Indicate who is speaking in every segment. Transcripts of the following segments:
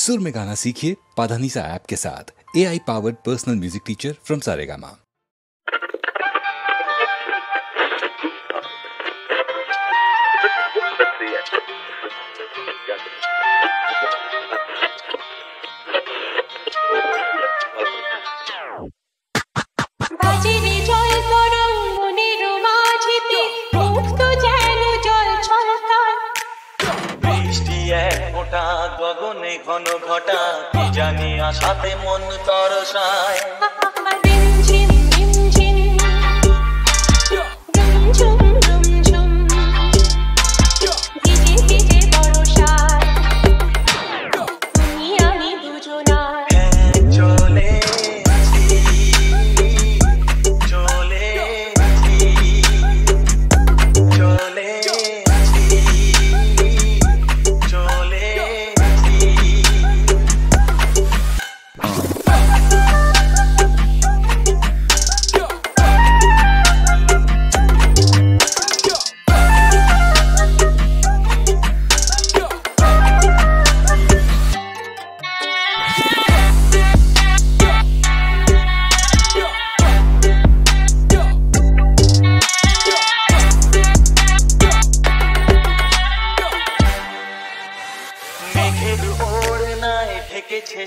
Speaker 1: सुर में गाना सीखिए पाधानीसा ऐप के साथ। AI powered personal music teacher from Saregama.
Speaker 2: গগনে ঘন ঘটা কি জানি আশাতে মন তরসায়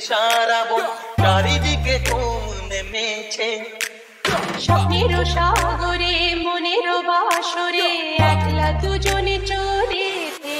Speaker 2: সারা বন চারিদিকে ঘুম নেমেছে
Speaker 3: স্বপ্নের সাগরে মনের বাসরে একলা দুজনে চলেছে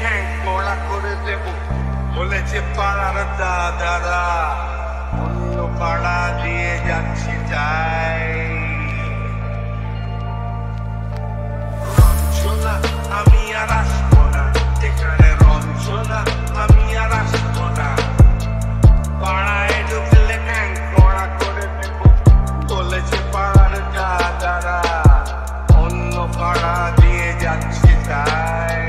Speaker 4: ঠ্যাং মোড়া করে দেব বলেছে পাড়ার দাদারা অন্য পাড়া দিয়ে যাচ্ছি যাই রঞ্জনা আমি আর আসবো না এখানে রঞ্জনা আমি আর আসবো না পাড়ায় ঢুকলে ঠ্যাং মোড়া করে দেব বলেছে পাড়ার দাদারা অন্য পাড়া দিয়ে যাচ্ছি তাই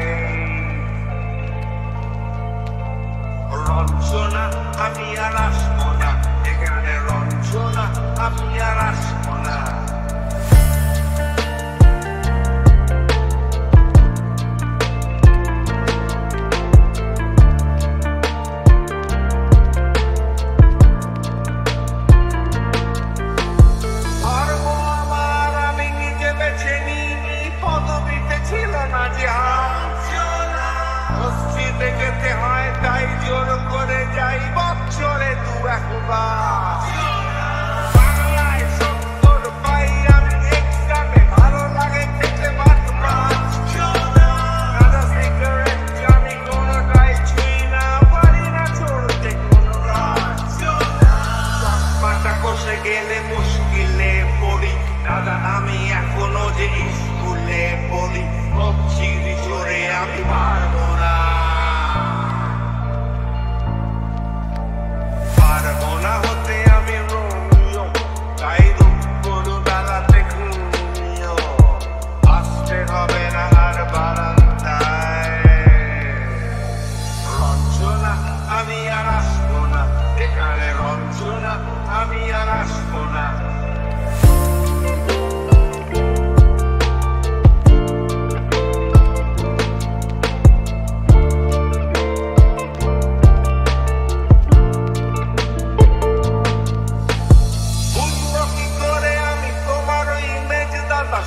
Speaker 4: রঞ্জনা আমি আর আসবো না এখানে রঞ্জনা আমি আর আসবো না তাই জোর করে যাই বছরে দু একবার বাংলায় 70 পাই আমি এক্সামে ভালো লাগে খেতে মাছ মাছ গাঁজা সিগারেট আমি কোনোটাই ছুঁই না পারি না চড়তে কোনো গাছ চশমাটা কষে গেলে মুশকিলে পড়ি দাদা আমি এখনো যে স্কুলে পড়ি চিড়ি চড়ে আমি পারবো না পারবো না হতে আমি রোমিও তাই দুপুর বেলাতে ঘুমিও আসতে হবে না আর বারান্দায় রঞ্জনা আমি আর আসবো না এখানে রঞ্জনা আমি আর আসবো না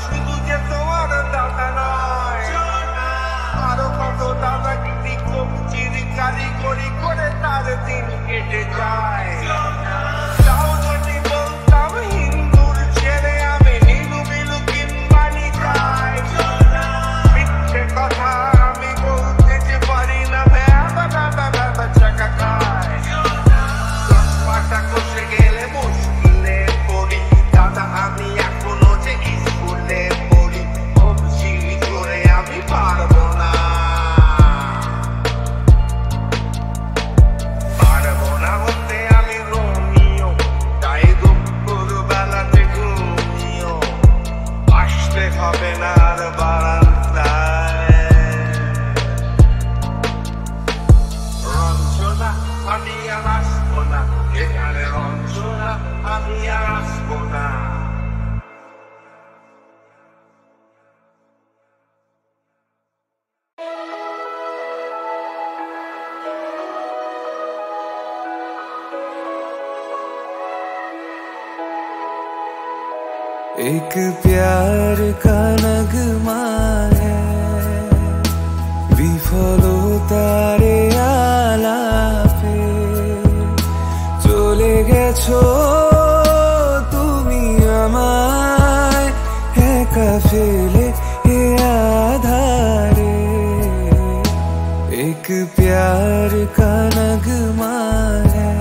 Speaker 4: শুধু যে তোমার দাদা নয় আরো কত দাদা গিরি চিরি কারিগরি করে তার দিন কেটে যায় তাও যদি বলতাম হিন্দুর ছেলে আমি নীলু বিলু কিম্বানি যাই মিথ্যে কথা আমি বলতে যে পারি না ব্যাবা চাকা খায় চশমাটা কষে গেলে মুশকিলে পড়ি দাদা আমি এখনো যে স্কুলে পড়ি চিড়ি চড়ে আমি পারবো না পারবো না হতে আমি রোমিও তাই দুপুর বেলাতে ঘুমিও আসতে হবে না আর বারান্দায় রঞ্জনা আমি আর আসবো না এখানে রঞ্জনা আমি আর আসবো না
Speaker 5: एक प्यार का नगमा है বিফলতারে আলাপে চলে গেছো তুমি আমায় একা ফেলে এ আধারে एक प्यार का नगमा है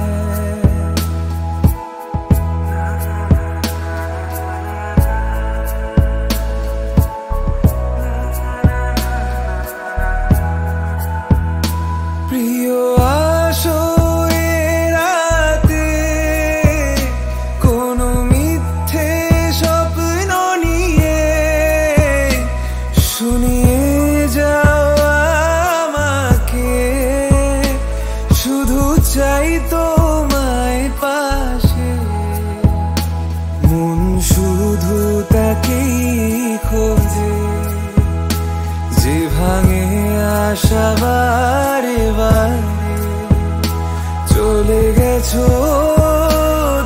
Speaker 5: বারে বারে চলে গেছো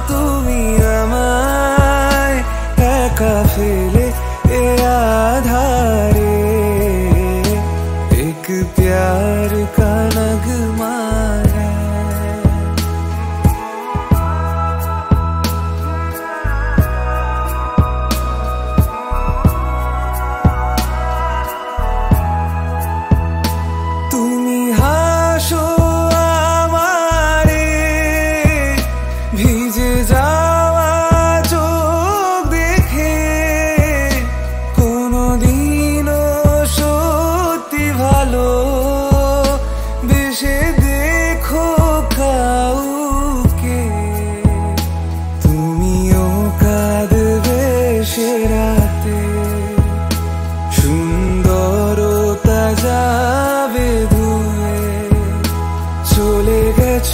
Speaker 5: তুমি আমায় একা ফেলে এ আধারে एक प्यार का नगमा है तू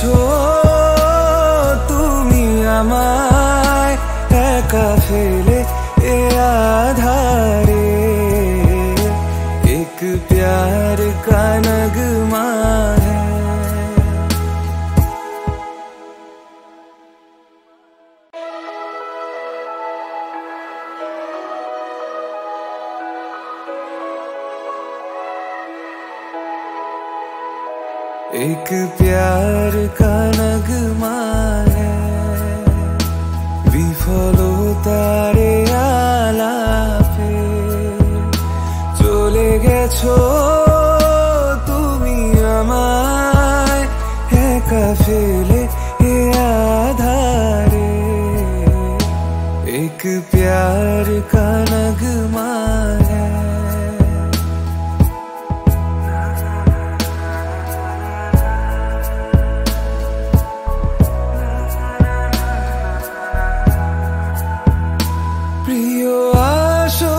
Speaker 5: গেছো তুমি আমায় একা ফেলে এ আধারে एक प्यार का नगमा है एक प्यार का नगमा है বিফলতারে আলাপে চলে গেছো তুমি আমায় একা ফেলে এ আধারে एक प्यार का नगमा है প্রিয় আসো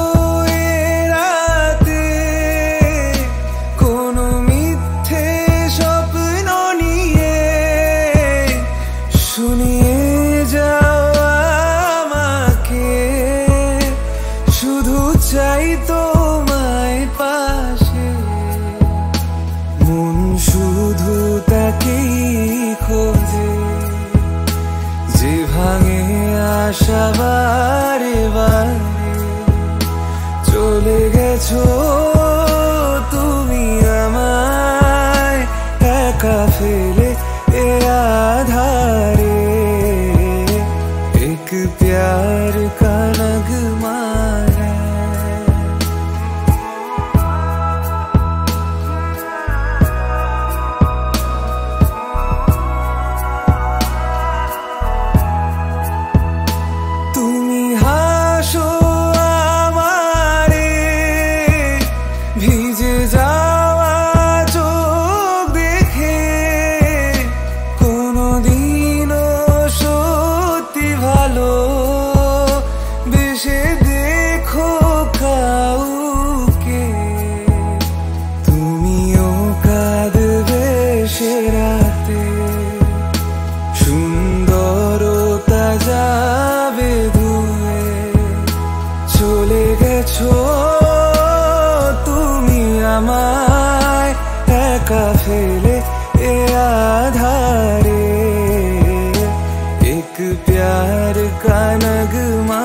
Speaker 5: এ রাতে কোনো মিথ্যে স্বপ্ন নিয়ে শুনিয়ে যাও আমাকে শুধু চাই তোমায় পাশে মন শুধু তাকেই খোঁজে যে ভাঙে আশা বারে বারে চলে গেছো তুমি আমায় একা ফেলে এ আধারে एक प्यार का नगमा है তুমি হাসো আমারে ভিজে যাওয়া চোখ দেখে কোনদিনও সত্যি ভালো বেশে দেখো কাউকে তুমিও কাঁদবে সে রাতে সুন্দরতা যাবে ধুয়ে চলে গেছো তুমি আমায় একা ফেলে এ आधारे एक प्यार का नगमा